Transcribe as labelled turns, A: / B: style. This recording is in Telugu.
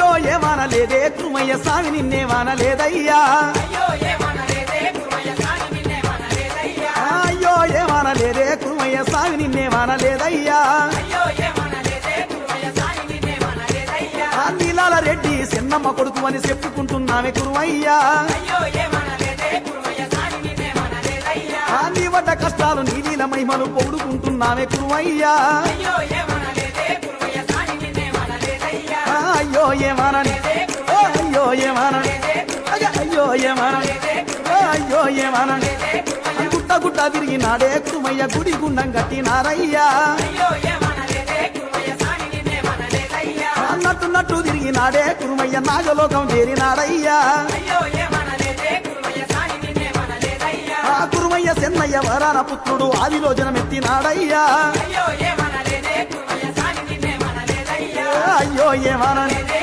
A: అయ్యో ఏమనలేదే కురుమయ్య స్వామి నిన్నేమనలేదయ్యా అయ్యో ఏమనలేదే కురుమయ్య స్వామి నిన్నేమనలేదయ్యా నీలాల రెడ్డి చిన్నమ్మ కొడుకు అని చెప్పుకుంటున్నామే కురుమయ్యా నీ వడ్డ కష్టాలు నీ నీల మహిమను పొగుడుకుంటున్నామే కురుమయ్యా అయ్యో ఏమనని అయ్యో ఏమనని అయ్యో ఏమనని అయ్యో ఏమనని గుట్ట గుట్ట తిరిగినాడే కురుమయ్య గుడి గుండం కట్టినారయ్యా అన్నట్టు తిరిగినాడే కురుమయ్య నాగలోకం చేరినాడయ్యా ఆ కురుమయ్య చెన్నయ్య వరాన పుత్రుడు ఆదిలో జనమెత్తినాడయ్యా అయ్యో ఏమనని